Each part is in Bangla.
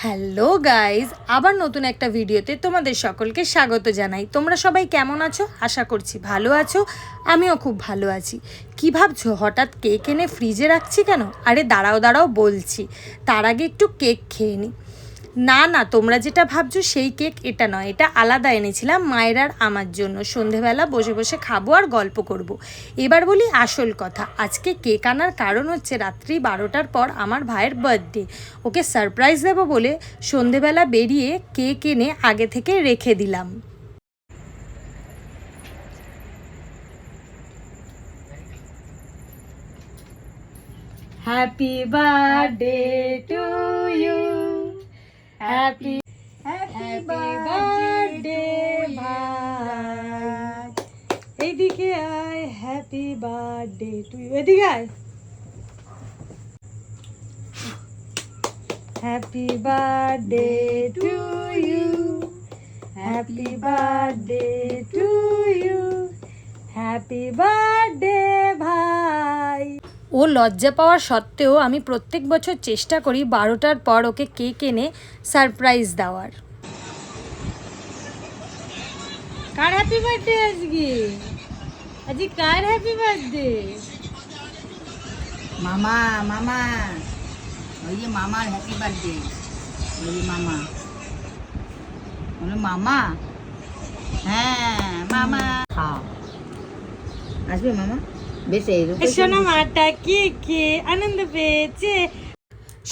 হ্যালো গাইজ, আবার নতুন একটা ভিডিওতে তোমাদের সকলকে স্বাগত জানাই। তোমরা সবাই কেমন আছো? আশা করছি ভালো আছো। আমিও খুব ভালো আছি। কি ভাবছো হঠাৎ কেক এনে ফ্রিজে রাখছি কেন? আরে দাঁড়াও বলছি। তার আগে একটু কেক খেয়ে নিই। না, তোমরা যেটা ভাবছো সেই কেক এটা নয়, এটা আলাদা এনেছিলাম মায়ের আর আমার জন্য। সন্ধেবেলা বসে বসে খাবো আর গল্প করব। এবার বলি আসল কথা, আজকে কেক আনার কারণ হচ্ছে রাত্রি 12টার পর আমার ভাইয়ের বার্থডে। ওকে সারপ্রাইজ দেবো বলে সন্ধেবেলা বেরিয়ে কেক এনে আগে থেকে রেখে দিলাম। Happy birthday to you, happy birthday ভাই। এইদিকে আয়, হ্যাপি বার্থডে টু ইউ। এদিকে আয়। Happy birthday to you, happy birthday to you, happy birthday ভাই। ও লজ্জা পাওয়ার সত্ত্বেও আমি প্রত্যেক বছর চেষ্টা করি 12টার পর ওকে কেক এনে সারপ্রাইজ দেওয়ার। কার হ্যাপি বার্থডে আজকে কার হ্যাপি বার্থডে? মামা মামা ওই যে মামার হ্যাপি বার্থডে। ওই মামা মামা, হ্যাঁ মামা খাও, আসবে মামা। বেশ শোনো মাটা কে আনন্দ পেয়েছে।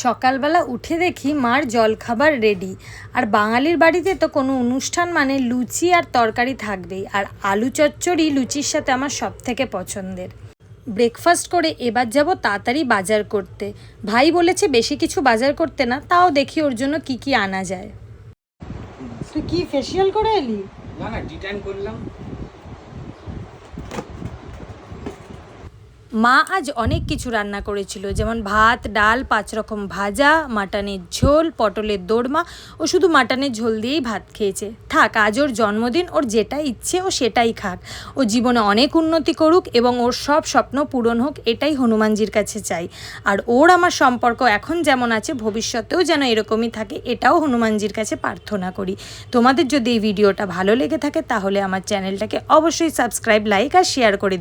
সকালবেলা উঠে দেখি মার জলখাবার রেডি। আর বাঙালির বাড়িতে তো কোনো অনুষ্ঠান মানে লুচি আর তরকারি থাকবেই, আর আলু চচ্চড়ি লুচির সাথে আমার সব থেকে পছন্দের। ব্রেকফাস্ট করে এবার যাব তাড়াতাড়ি বাজার করতে। ভাই বলেছে বেশি কিছু বাজার করতে না, তাও দেখি ওর জন্য কি আনা যায়। তুই কি ফেসিয়াল করে এলি? না ডিটাইন করলাম। মা আজ অনেক কিছু রান্না করেছিল, যেমন ভাত, ডাল, 5 রকম ভাজা, মাটনের ঝোল, পটলের দোরমা। ও শুধু মাটনের ঝোল দিয়েই ভাত খেয়েছে। থাক, আজ ওর জন্মদিন, ওর যেটা ইচ্ছে ও সেটাই খাক। ও জীবনে অনেক উন্নতি করুক এবং ওর সব স্বপ্ন পূরণ হোক, এটাই হনুমানজির কাছে চাই। আর ওর আমার সম্পর্ক এখন যেমন আছে ভবিষ্যতেও যেন এরকমই থাকে, এটাও হনুমানজির কাছে প্রার্থনা করি। তোমাদের যদি এই ভিডিওটা ভালো লেগে থাকে তাহলে আমার চ্যানেলটাকে অবশ্যই সাবস্ক্রাইব, লাইক আর শেয়ার করে দিই।